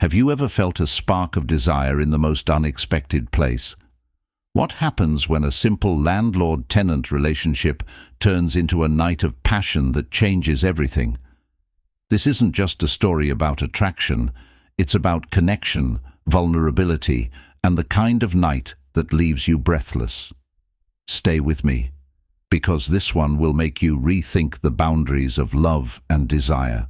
Have you ever felt a spark of desire in the most unexpected place? What happens when a simple landlord-tenant relationship turns into a night of passion that changes everything? This isn't just a story about attraction, it's about connection, vulnerability, and the kind of night that leaves you breathless. Stay with me, because this one will make you rethink the boundaries of love and desire.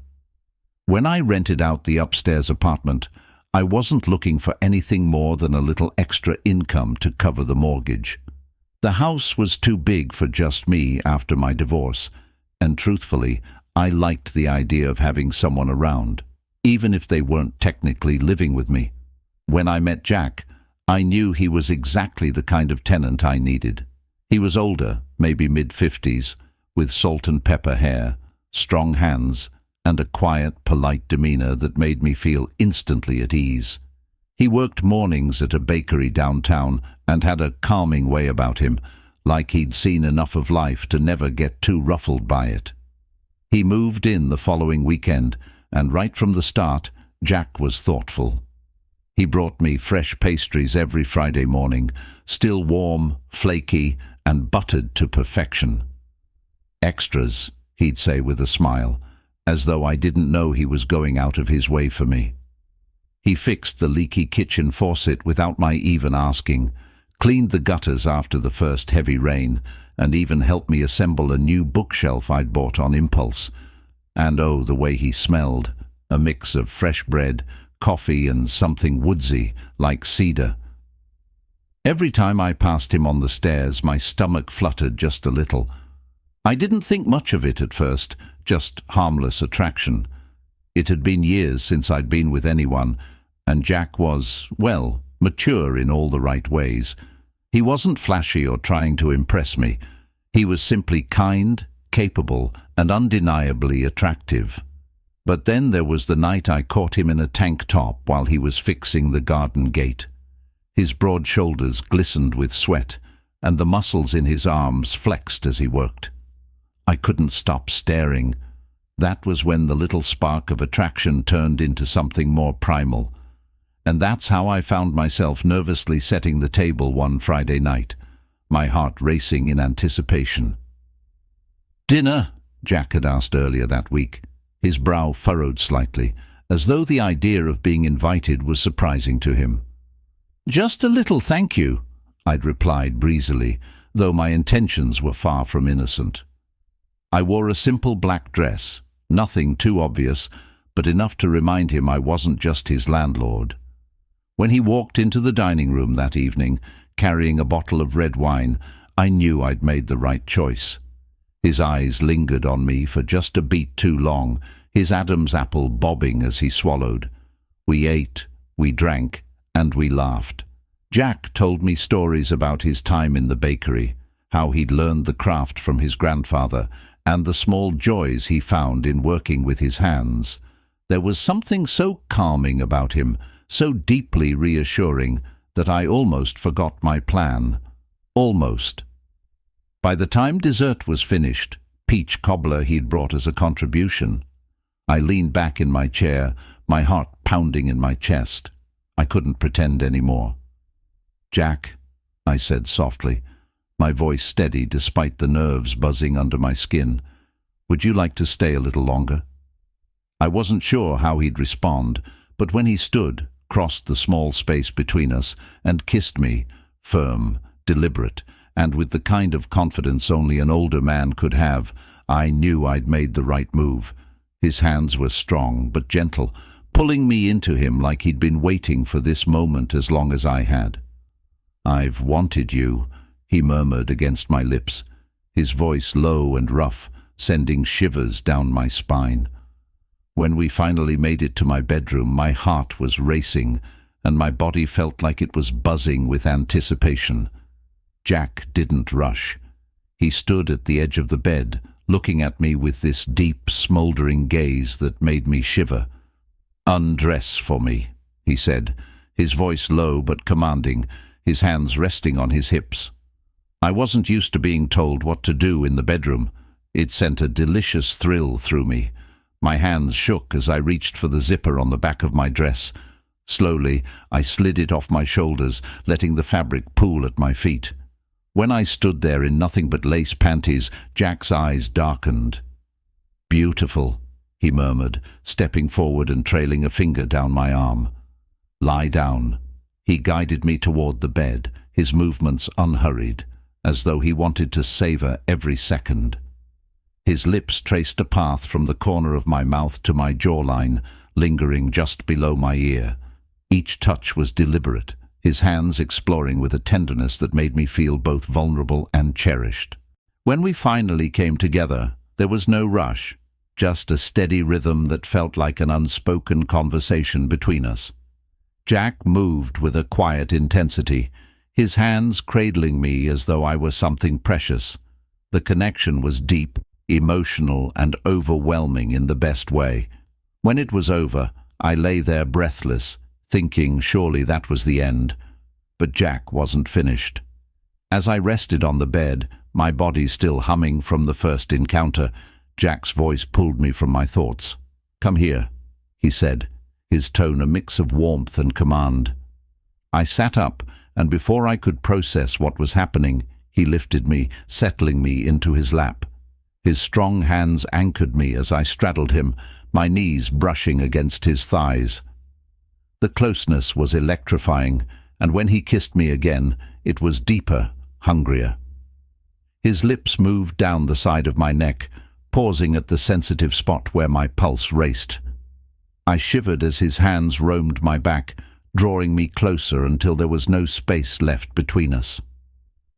When I rented out the upstairs apartment, I wasn't looking for anything more than a little extra income to cover the mortgage. The house was too big for just me after my divorce, and truthfully, I liked the idea of having someone around, even if they weren't technically living with me. When I met Jack, I knew he was exactly the kind of tenant I needed. He was older, maybe mid-50s, with salt and pepper hair, strong hands, and a quiet, polite demeanor that made me feel instantly at ease. He worked mornings at a bakery downtown and had a calming way about him, like he'd seen enough of life to never get too ruffled by it. He moved in the following weekend, and right from the start, Jack was thoughtful. He brought me fresh pastries every Friday morning, still warm, flaky, and buttered to perfection. "Extras," he'd say with a smile, as though I didn't know he was going out of his way for me. He fixed the leaky kitchen faucet without my even asking, cleaned the gutters after the first heavy rain, and even helped me assemble a new bookshelf I'd bought on impulse. And oh, the way he smelled, a mix of fresh bread, coffee, and something woodsy, like cedar. Every time I passed him on the stairs, my stomach fluttered just a little. I didn't think much of it at first, just harmless attraction. It had been years since I'd been with anyone, and Jack was, well, mature in all the right ways. He wasn't flashy or trying to impress me. He was simply kind, capable, and undeniably attractive. But then there was the night I caught him in a tank top while he was fixing the garden gate. His broad shoulders glistened with sweat, and the muscles in his arms flexed as he worked. I couldn't stop staring. That was when the little spark of attraction turned into something more primal. And that's how I found myself nervously setting the table one Friday night, my heart racing in anticipation. "Dinner?" Jack had asked earlier that week. His brow furrowed slightly, as though the idea of being invited was surprising to him. "Just a little, thank you," I'd replied breezily, though my intentions were far from innocent. I wore a simple black dress, nothing too obvious, but enough to remind him I wasn't just his landlord. When he walked into the dining room that evening, carrying a bottle of red wine, I knew I'd made the right choice. His eyes lingered on me for just a beat too long, his Adam's apple bobbing as he swallowed. We ate, we drank, and we laughed. Jack told me stories about his time in the bakery, how he'd learned the craft from his grandfather, and the small joys he found in working with his hands. There was something so calming about him, so deeply reassuring, that I almost forgot my plan. Almost. By the time dessert was finished, peach cobbler he'd brought as a contribution, I leaned back in my chair, my heart pounding in my chest. I couldn't pretend any more. "Jack," I said softly, my voice steady despite the nerves buzzing under my skin, "would you like to stay a little longer?" I wasn't sure how he'd respond, but when he stood, crossed the small space between us, and kissed me, firm, deliberate, and with the kind of confidence only an older man could have, I knew I'd made the right move. His hands were strong but gentle, pulling me into him like he'd been waiting for this moment as long as I had. "I've wanted you," he murmured against my lips, his voice low and rough, sending shivers down my spine. When we finally made it to my bedroom, my heart was racing, and my body felt like it was buzzing with anticipation. Jack didn't rush. He stood at the edge of the bed, looking at me with this deep, smouldering gaze that made me shiver. "Undress for me," he said, his voice low but commanding, his hands resting on his hips. I wasn't used to being told what to do in the bedroom. It sent a delicious thrill through me. My hands shook as I reached for the zipper on the back of my dress, Slowly, I slid it off my shoulders, letting the fabric pool at my feet. When I stood there in nothing but lace panties, Jack's eyes darkened. "Beautiful," he murmured, stepping forward and trailing a finger down my arm. "Lie down." He guided me toward the bed, his movements unhurried, as though he wanted to savor every second. His lips traced a path from the corner of my mouth to my jawline, lingering just below my ear. Each touch was deliberate, his hands exploring with a tenderness that made me feel both vulnerable and cherished. When we finally came together, there was no rush, just a steady rhythm that felt like an unspoken conversation between us. Jack moved with a quiet intensity, his hands cradling me as though I were something precious. The connection was deep, emotional, and overwhelming in the best way. When it was over, I lay there breathless, thinking surely that was the end. But Jack wasn't finished. As I rested on the bed, my body still humming from the first encounter, Jack's voice pulled me from my thoughts. "Come here," he said, his tone a mix of warmth and command. I sat up, and before I could process what was happening, he lifted me, settling me into his lap. His strong hands anchored me as I straddled him, my knees brushing against his thighs. The closeness was electrifying, and when he kissed me again, it was deeper, hungrier. His lips moved down the side of my neck, pausing at the sensitive spot where my pulse raced. I shivered as his hands roamed my back, drawing me closer until there was no space left between us.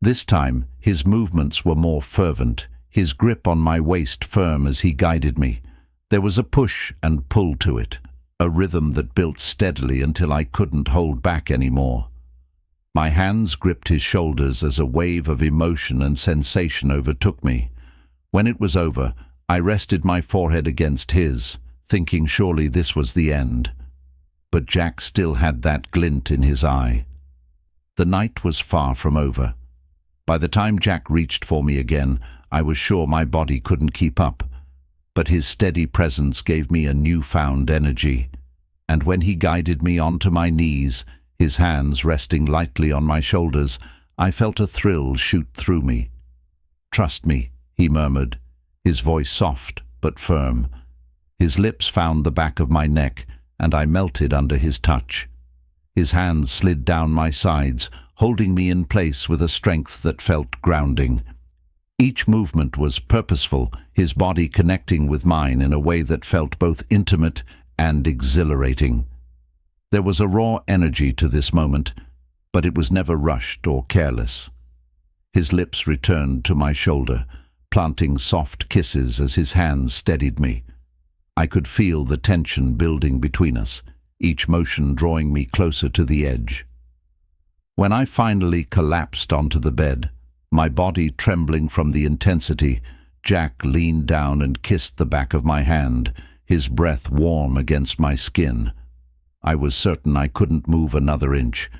This time, his movements were more fervent, his grip on my waist firm as he guided me. There was a push and pull to it, a rhythm that built steadily until I couldn't hold back anymore. My hands gripped his shoulders as a wave of emotion and sensation overtook me. When it was over, I rested my forehead against his, thinking surely this was the end. But Jack still had that glint in his eye. The night was far from over. By the time Jack reached for me again, I was sure my body couldn't keep up. But his steady presence gave me a newfound energy. And when he guided me onto my knees, his hands resting lightly on my shoulders, I felt a thrill shoot through me. "Trust me," he murmured, his voice soft but firm. His lips found the back of my neck, and I melted under his touch. His hands slid down my sides, holding me in place with a strength that felt grounding. Each movement was purposeful, his body connecting with mine in a way that felt both intimate and exhilarating. There was a raw energy to this moment, but it was never rushed or careless. His lips returned to my shoulder, planting soft kisses as his hands steadied me. I could feel the tension building between us, each motion drawing me closer to the edge. When I finally collapsed onto the bed, my body trembling from the intensity, Jack leaned down and kissed the back of my hand, his breath warm against my skin. I was certain I couldn't move another inch,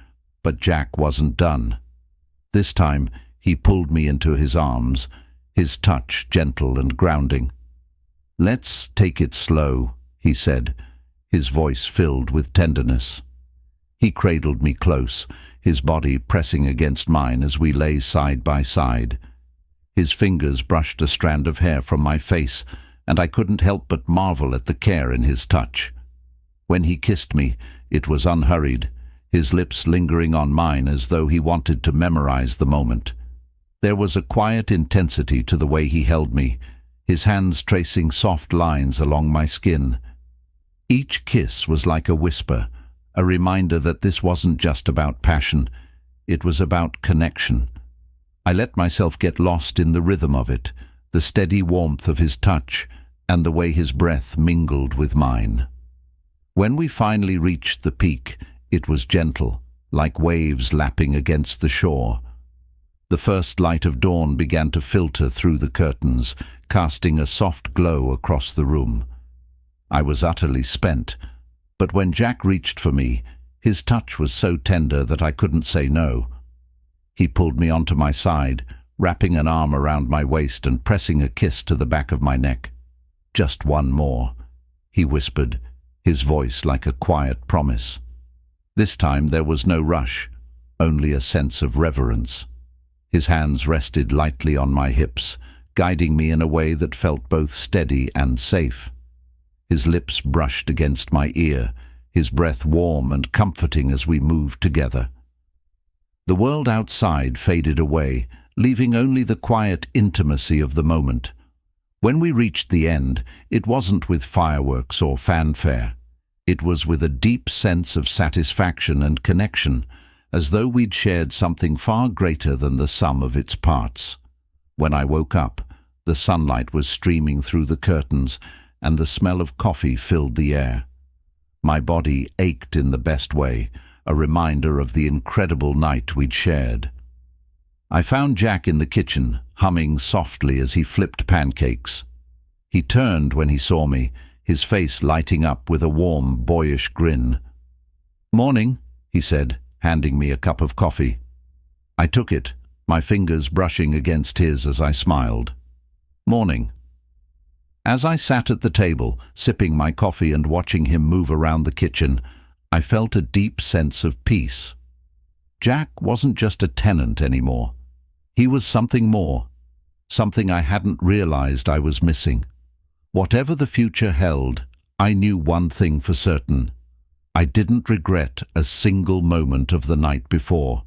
but Jack wasn't done. This time, he pulled me into his arms, his touch gentle and grounding. "Let's take it slow," he said, his voice filled with tenderness. He cradled me close, his body pressing against mine as we lay side by side. His fingers brushed a strand of hair from my face, and I couldn't help but marvel at the care in his touch. When he kissed me, it was unhurried, his lips lingering on mine as though he wanted to memorize the moment. There was a quiet intensity to the way he held me, his hands tracing soft lines along my skin. Each kiss was like a whisper, a reminder that this wasn't just about passion, it was about connection. I let myself get lost in the rhythm of it, the steady warmth of his touch, and the way his breath mingled with mine. When we finally reached the peak, it was gentle, like waves lapping against the shore. The first light of dawn began to filter through the curtains, casting a soft glow across the room. I was utterly spent, but when Jack reached for me, his touch was so tender that I couldn't say no. He pulled me onto my side, wrapping an arm around my waist and pressing a kiss to the back of my neck. "Just one more," he whispered, his voice like a quiet promise. This time there was no rush, only a sense of reverence. His hands rested lightly on my hips, guiding me in a way that felt both steady and safe. His lips brushed against my ear, his breath warm and comforting as we moved together. The world outside faded away, leaving only the quiet intimacy of the moment. When we reached the end, it wasn't with fireworks or fanfare. It was with a deep sense of satisfaction and connection, as though we'd shared something far greater than the sum of its parts. When I woke up, the sunlight was streaming through the curtains, and the smell of coffee filled the air. My body ached in the best way, a reminder of the incredible night we'd shared. I found Jack in the kitchen, humming softly as he flipped pancakes. He turned when he saw me, his face lighting up with a warm, boyish grin. "Morning," he said, handing me a cup of coffee. I took it, my fingers brushing against his as I smiled. "Morning." As I sat at the table, sipping my coffee and watching him move around the kitchen, I felt a deep sense of peace. Jack wasn't just a tenant anymore. He was something more, something I hadn't realized I was missing. Whatever the future held, I knew one thing for certain. I didn't regret a single moment of the night before.